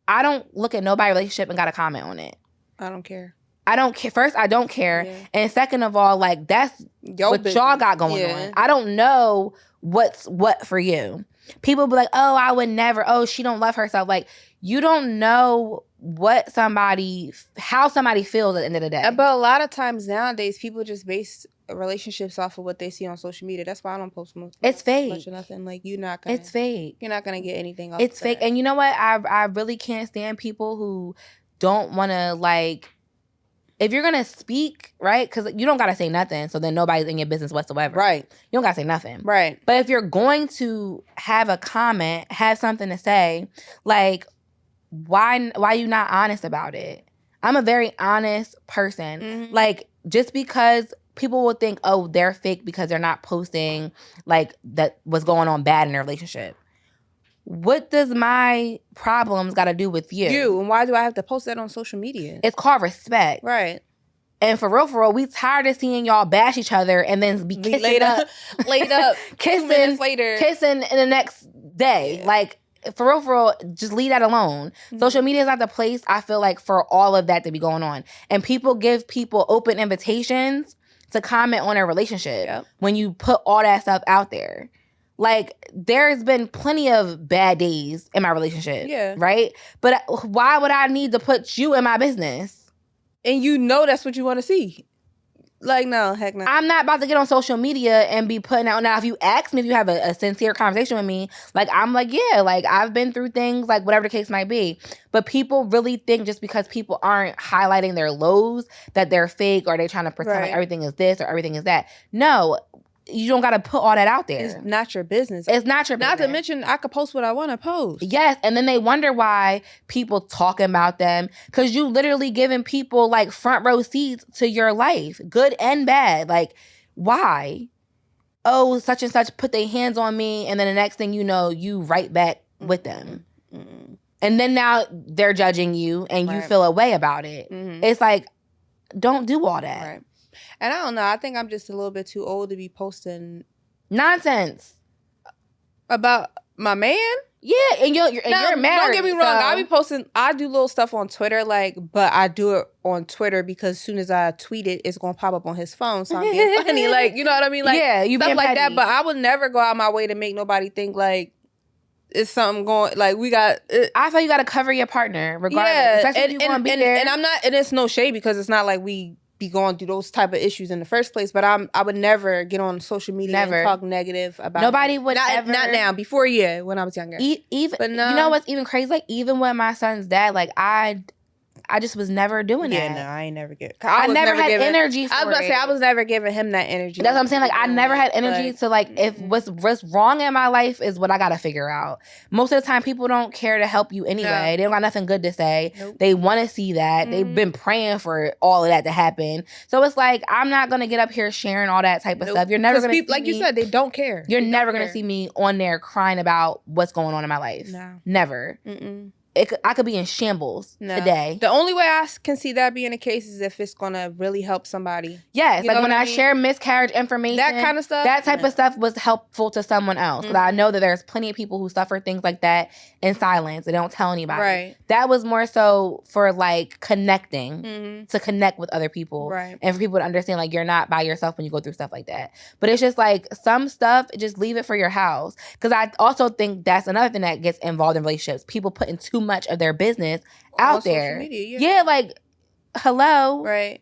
I don't look at nobody's relationship and got to comment on it. I don't care. I don't care. First, I don't care. Yeah. And second of all, like that's what y'all got going on. I don't know what's what for you. People be like, oh, I would never. Oh, she don't love herself. Like you don't know how somebody feels at the end of the day. But a lot of times nowadays, people just base relationships off of what they see on social media. That's why I don't post much. It's fake. Much of nothing. Like you're not gonna. It's fake. You're not gonna get anything off. It's fake. And you know what? I really can't stand people who don't want to like. If you're gonna speak, right? Because you don't gotta say nothing, so then nobody's in your business whatsoever. Right. You don't gotta say nothing. Right. But if you're going to have a comment, have something to say, like. Why you not honest about it? I'm a very honest person. Like, just because people will think, oh, they're fake because they're not posting, like, that what's going on bad in their relationship. What does my problems got to do with you? And why do I have to post that on social media? It's called respect. Right. And for real, we tired of seeing y'all bash each other and then be kissing laid up, kissing 2 minutes later. Kissing in the next day. Yeah. Like, for real, just leave that alone. Social media is not the place, I feel like, for all of that to be going on. And people give people open invitations to comment on their relationship when you put all that stuff out there. Like, there's been plenty of bad days in my relationship. Yeah. Right? But why would I need to put you in my business? And you know that's what you want to see. Like, no, heck no. I'm not about to get on social media and be putting out. Now, if you ask me, if you have a sincere conversation with me, like, I'm like, yeah, like, I've been through things, like, whatever the case might be. But people really think just because people aren't highlighting their lows that they're fake or they're trying to pretend like everything is this or everything is that. No, you don't got to put all that out there. It's not your business. It's not your business. Not to mention, I could post what I want to post. Yes, and then they wonder why people talking about them because you literally giving people like front row seats to your life, good and bad. Like, why? Oh, such and such put their hands on me, and then the next thing you know, you right back with them. And then now they're judging you, and you feel a way about it. It's like, don't do all that. Right. And I don't know. I think I'm just a little bit too old to be posting nonsense about my man. Yeah, and you're married. Don't get me wrong. I do little stuff on Twitter, like, but I do it on Twitter because as soon as I tweet it, it's gonna pop up on his phone. So I'm being funny, like, you know what I mean? Like, yeah, you stuff like petty. that. But I would never go out my way to make nobody think like it's something going. Like we got. I feel you got to cover your partner regardless. Yeah, especially if you want to be there. And I'm not. And it's no shade because it's not like we be going through those type of issues in the first place. But I would never get on social media and talk negative about nobody would not now. Before, when I was younger. Even but no, you know what's even crazy? Like even with my son's dad, like I just was never doing that. Yeah, no, I ain't never get. I never had energy for it. I was about to say, I was never giving him that energy. That's what I'm saying. Like, I never had energy to, like, if what's wrong in my life is what I got to figure out. Most of the time, people don't care to help you anyway. No. They don't got nothing good to say. Nope. They want to see that. They've been praying for all of that to happen. So it's like, I'm not going to get up here sharing all that type of stuff. You're never going to like you said, they don't care. You're never going to see me on there crying about what's going on in my life. No. Never. I could be in shambles today. The only way I can see that being the case is if it's going to really help somebody. Yes, like when I share miscarriage information. That kind of stuff. That type of stuff was helpful to someone else. Because I know that there's plenty of people who suffer things like that in silence. They don't tell anybody. Right. That was more so for like connecting, to connect with other people. Right. And for people to understand like you're not by yourself when you go through stuff like that. But it's just like some stuff, just leave it for your house. Because I also think that's another thing that gets involved in relationships. People putting too much of their business out there. Media, yeah, like, hello. Right.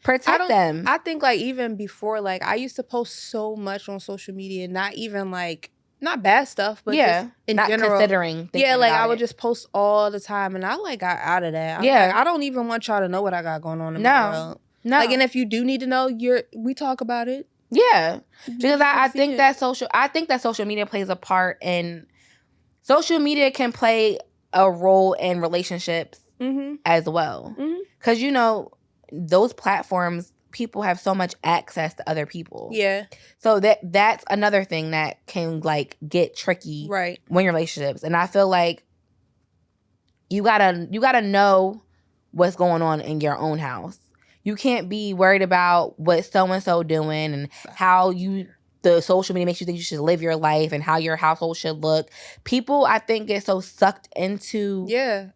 Protect them. I think like even before, like I used to post so much on social media, not even like, not bad stuff, but just in not general. Considering. Yeah, like I would just post all the time and I like got out of that. Like, I don't even want y'all to know what I got going on in my world. No. Like, and if you do need to know, we talk about it. Yeah. Because I think that social media plays a part in, social media can play a role in relationships as well. Because, you know, those platforms, people have so much access to other people. Yeah. So that's another thing that can, like, get tricky when you're in relationships. And I feel like you gotta know what's going on in your own house. You can't be worried about what so-and-so doing and how the social media makes you think you should live your life and how your household should look. People, I think, get so sucked into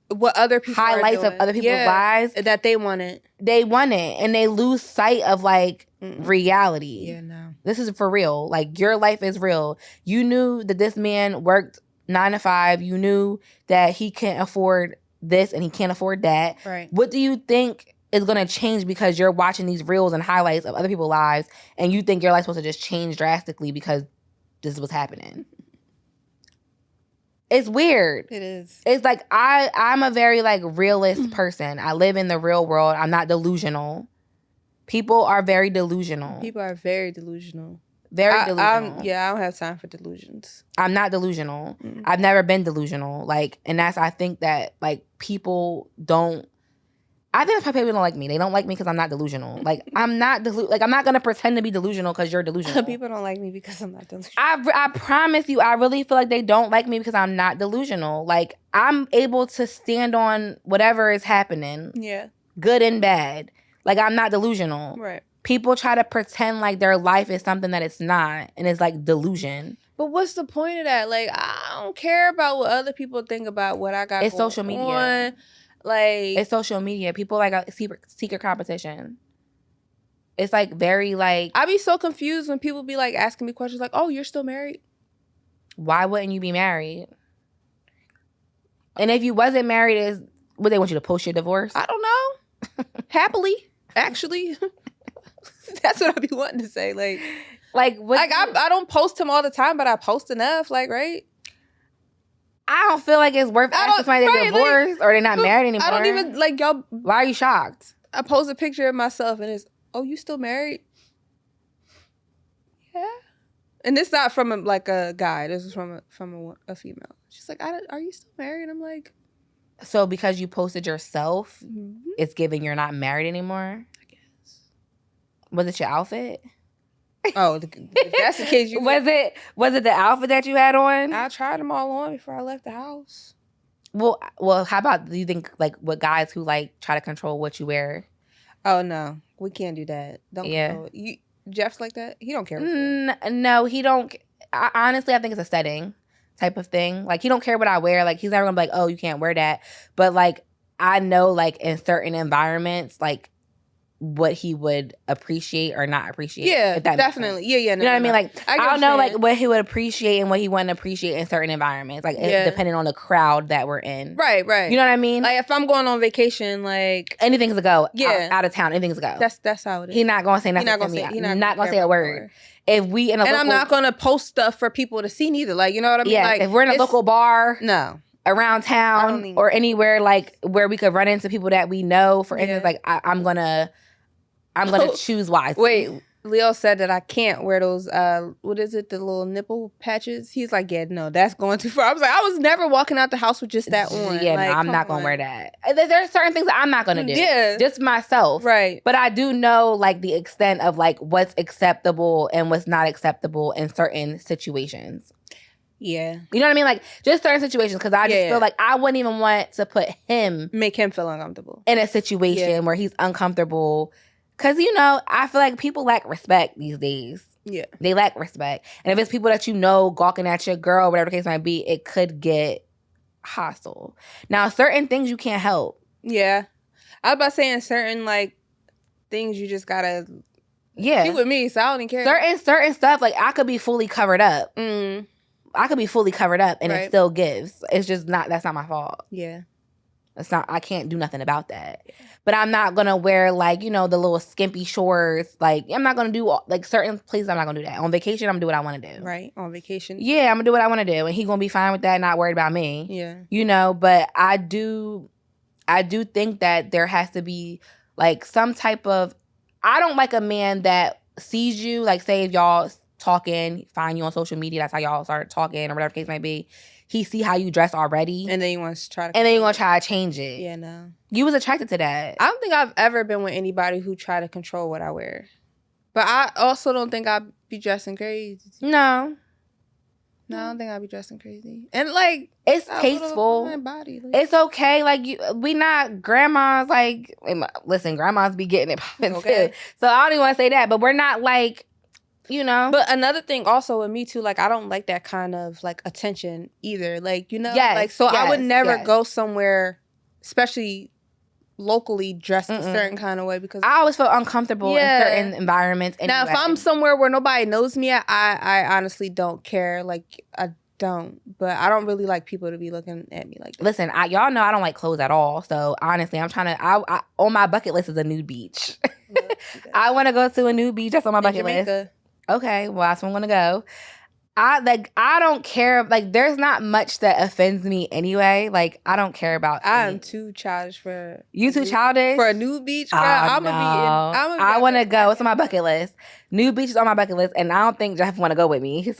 what other people highlights of other people's lives that they want it. They want it, and they lose sight of like reality. Yeah, no, this is for real. Like your life is real. You knew that this man worked 9 to 5. You knew that he can't afford this and he can't afford that. Right. What do you think is going to change because you're watching these reels and highlights of other people's lives and you think your life's supposed to just change drastically because this is what's happening? It's weird. It is. It's like I'm a very like realist person. I live in the real world. I'm not delusional. People are very delusional. People are very delusional. Very delusional. I don't have time for delusions. I'm not delusional. I've never been delusional. Like, and I think that like people don't, I think that's why people don't like me. They don't like me because I'm not delusional. Like, I'm not I'm not going to pretend to be delusional because you're delusional. People don't like me because I'm not delusional. I promise you, I really feel like they don't like me because I'm not delusional. Like, I'm able to stand on whatever is happening. Yeah. Good and bad. Like, I'm not delusional. Right. People try to pretend like their life is something that it's not. And it's like delusion. But what's the point of that? Like, I don't care about what other people think about what I got. It's social media. On. Like, it's social media. People like a secret competition. It's like very like, I be so confused when people be like asking me questions like, "Oh, you're still married? Why wouldn't you be married? And if you wasn't married, would they want you to post your divorce? I don't know. Happily, actually, that's what I be wanting to say. Like I don't post him all the time, but I post enough. Like, right? I don't feel like it's worth asking somebody they're divorced or they're not married anymore. I don't even, like, y'all. Why are you shocked? I post a picture of myself and it's, "Oh, you still married?" Yeah. And it's not from a guy. This is from a female. She's like, "Are you still married?" I'm like. So because you posted yourself, it's giving you're not married anymore? I guess. Was it your outfit? Oh, if that's the case, was it the outfit that you had on? I tried them all on before I left the house. Well, how about, do you think like with guys who like try to control what you wear? Oh no, we can't do that. Don't control it. Jeff's like that. He don't care. No, he don't. Honestly, I think it's a setting type of thing. Like, he don't care what I wear. Like, he's never gonna be like, "Oh, you can't wear that." But like, I know like in certain environments, like what he would appreciate or not appreciate. Yeah, if that definitely. Yeah. No, you know what I mean? Like, I don't know, like, saying. what he would appreciate and what he wouldn't appreciate in certain environments. Like, depending on the crowd that we're in. Right. You know what I mean? Like, if I'm going on vacation, like... anything's a go. Out of town, anything's a go. That's how it is. He's not going to say nothing to me. He's not going to say a word. If we in a and local... I'm not going to post stuff for people to see neither. Like, you know what I mean? Yeah, like, if we're in a local bar... No. Around town or anywhere, like, where we could run into people that we know. For instance, like, I'm gonna choose wisely. Wait, Leo said that I can't wear those, what is it, the little nipple patches? He's like, yeah, no, that's going too far. I was like, I was never walking out the house with just that on. Yeah, like, no, I'm not going to wear that. There are certain things that I'm not going to do. Yeah. Just myself. Right. But I do know, like, the extent of, like, what's acceptable and what's not acceptable in certain situations. Yeah. You know what I mean? Like, just certain situations. Because I just feel like I wouldn't even want to make him feel uncomfortable in a situation where he's uncomfortable. Because, you know, I feel like people lack respect these days. Yeah. They lack respect. And if it's people that you know gawking at your girl, whatever the case might be, it could get hostile. Now, certain things you can't help. Yeah. I was about saying certain, like, things you just gotta... Yeah. Keep with me, so I don't even care. Certain stuff, like, I could be fully covered up. I could be fully covered up and it still gives. It's just that's not my fault. Yeah. I can't do nothing about that. But I'm not going to wear, like, you know, the little skimpy shorts. Like, I'm not going to do, like, certain places I'm not going to do that. On vacation, I'm going to do what I want to do. Right. On vacation. Yeah, I'm going to do what I want to do. And he's going to be fine with that, not worried about me. Yeah. You know, but I do think that there has to be, like, some type of, I don't like a man that sees you, like, say if y'all talking, find you on social media, that's how y'all start talking or whatever the case might be. He see how you dress already. And then you want to try to... And then you're going to try to change it. Yeah, no. You was attracted to that. I don't think I've ever been with anybody who tried to control what I wear. But I also don't think I'd be dressing crazy. No. No, I don't think I'd be dressing crazy. And, like... It's tasteful. My body, like, it's okay. Like, we not grandmas, like... Listen, grandmas be getting it popping too. So I don't even want to say that. But we're not, like... You know, but another thing also with me too, like I don't like that kind of like attention either. Like, you know, I would never go somewhere, especially locally, dressed a certain kind of way because I always feel uncomfortable in certain environments. Anyway. Now, if I'm somewhere where nobody knows me, I honestly don't care. Like I don't, but I don't really like people to be looking at me like that. Listen, y'all know I don't like clothes at all. So honestly, I'm trying to. I on my bucket list is a nude beach. I want to go to a nude beach. That's on my bucket list. Okay, well, that's where I'm gonna go. I don't care. Like, there's not much that offends me anyway. Like, I don't care about. I'm too childish for. You too childish for a nude beach? Girl, I'm gonna be. I want to go. It's on my bucket list. Nude beach is on my bucket list, and I don't think Jeff want to go with me.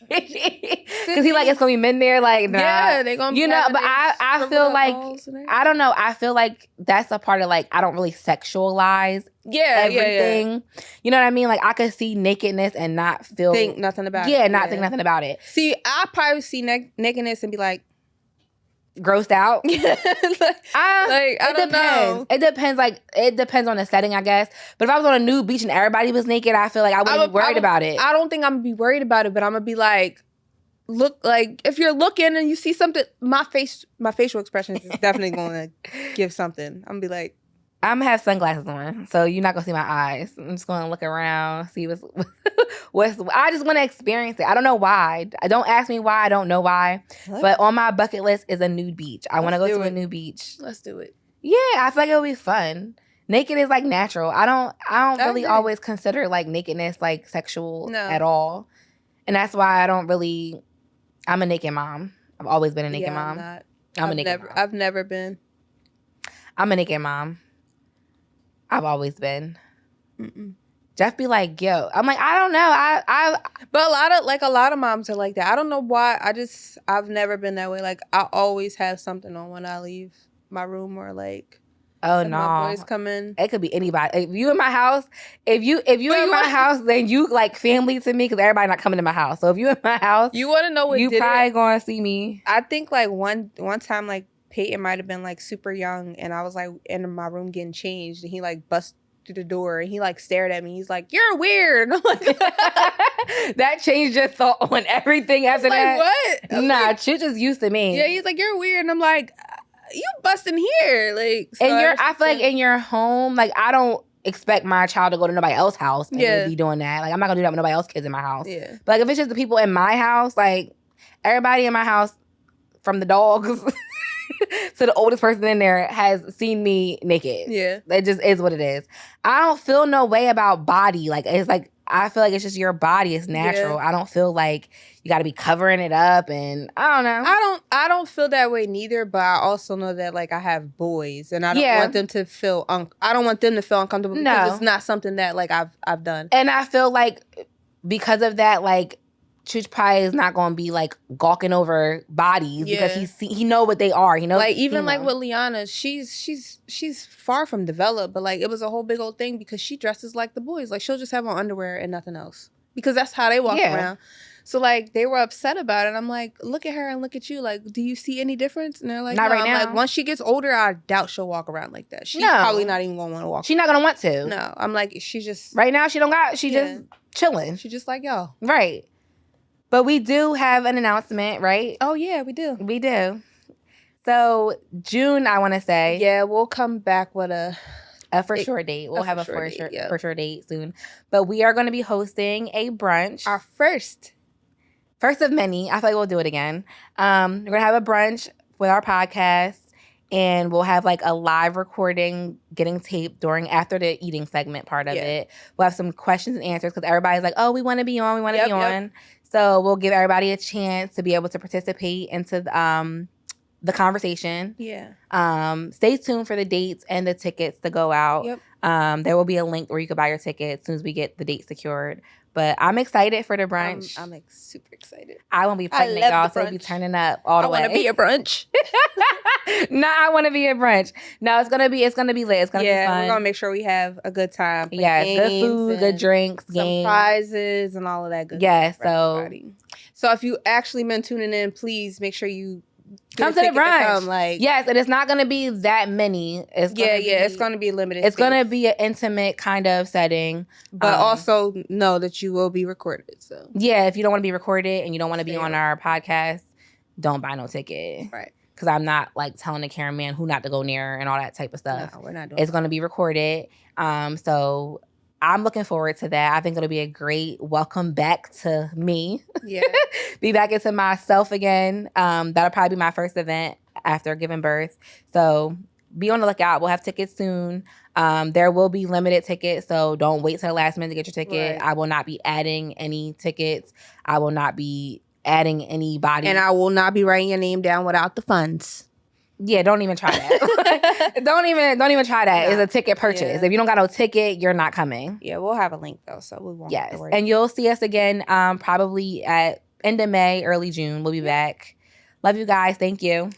Because he like it's gonna be men there, like nah. Yeah, they gonna be, you know. But I feel like I don't know. I feel like that's a part of like I don't really sexualize everything. Yeah. You know what I mean? Like I could see nakedness and not think nothing about it. Yeah, not think nothing about it. See, I probably see nakedness and be like grossed out. I don't know. It depends. Like it depends on the setting, I guess. But if I was on a nude beach and everybody was naked, I feel like I wouldn't be worried about it. I don't think I'm gonna be worried about it, but I'm gonna be like, look, like if you're looking and you see something, my facial expression is definitely going to give something. I'm gonna be like, I'm gonna have sunglasses on, so you're not gonna see my eyes. I'm just gonna look around, see what's. I just want to experience it. I don't know why. Don't ask me why. I don't know why. What? But on my bucket list is a nude beach. I want to go to a nude beach. Let's do it. Yeah, I feel like it'll be fun. Naked is like natural. I don't really always consider like nakedness like sexual at all, and that's why I don't really. I'm a naked mom. I've always been a naked mom. I'm a naked mom. I've never been. I'm a naked mom. I've always been. Jeff be like, yo. I'm like, I don't know. But a lot of moms are like that. I don't know why. I've never been that way. Like I always have something on when I leave my room or like. Oh no! My boys come in. It could be anybody. If you in my house, if you in my house, then you like family to me because everybody not coming to my house. So if you in my house, you want to know what you probably gonna see me. I think like one time like Peyton might have been like super young and I was like in my room getting changed and he like bust through the door and he like stared at me. He's like, "You're weird." I'm like, that changed your thought on everything after that. Like what? Nah, you just used to me. Yeah, he's like, "You're weird," and I'm like, you busting here, like. So I feel like in your home, like I don't expect my child to go to nobody else's house and they be doing that. Like, I'm not gonna do that with nobody else's kids in my house. Yeah. But like, if it's just the people in my house, like, everybody in my house, from the dogs to the oldest person in there, has seen me naked. Yeah. It just is what it is. I don't feel no way about body. Like, it's like, I feel like it's just your body. It's natural. Yeah. I don't feel like you got to be covering it up, and I don't know. I don't feel that way neither, but I also know that, like, I have boys, and I don't want them to feel I don't want them to feel uncomfortable because it's not something that, like, I've done. And I feel like because of that, like, Chooch probably is not going to be, like, gawking over bodies because he know what they are. He knows, like, even like with Liana, she's far from developed, but like, it was a whole big old thing because she dresses like the boys. Like, she'll just have on underwear and nothing else because that's how they walk around. So like, they were upset about it. I'm like, look at her and look at you. Like, do you see any difference? And they're like, not no. right I'm now. like, once she gets older, I doubt she'll walk around like that. She's probably not even gonna want to walk. She's not gonna want to. No, I'm like, she's just right now. She don't got. She just chilling. She just like, yo, right. But we do have an announcement, right? Oh, yeah, we do. We do. So, June, I want to say. Yeah, we'll come back with a for sure date. We'll have a for sure date soon. But we are going to be hosting a brunch. Our first of many. I feel like we'll do it again. We're going to have a brunch with our podcast. And we'll have like a live recording getting taped after the eating segment part of it. We'll have some questions and answers because everybody's like, oh, we want to be on. We want to be on. So we'll give everybody a chance to be able to participate into the conversation. Yeah. Stay tuned for the dates and the tickets to go out. Yep. There will be a link where you can buy your tickets as soon as we get the date secured. But I'm excited for the brunch. I'm like super excited. I won't be pregnant, y'all, so we'll be turning up all the way. I want to be a brunch. I want to be a brunch. No, it's gonna be lit. It's gonna be fun. We're gonna make sure we have a good time. Good food, good drinks, some prizes, and all of that good stuff. So if you actually been tuning in, please make sure you come to the brunch. Yes, and it's not gonna be that many. It's gonna be limited. It's gonna be an intimate kind of setting, but also know that you will be recorded. So if you don't want to be recorded and you don't want to be on our podcast, don't buy no ticket. Right. Because I'm not like telling the cameraman who not to go near and all that type of stuff. No, we're not doing It's going to be recorded. So I'm looking forward to that. I think it'll be a great welcome back to me. Yeah. Be back into myself again. That'll probably be my first event after giving birth. So be on the lookout. We'll have tickets soon. There will be limited tickets, so don't wait till the last minute to get your ticket. Right. I will not be adding any tickets. I will not be adding anybody. And I will not be writing your name down without the funds. Yeah, don't even try that. don't even try that. It's a ticket purchase. Yeah. If you don't got no ticket, you're not coming. Yeah, we'll have a link though, so we won't have to worry. And you'll see us again probably at end of May, early June. We'll be back. Love you guys. Thank you.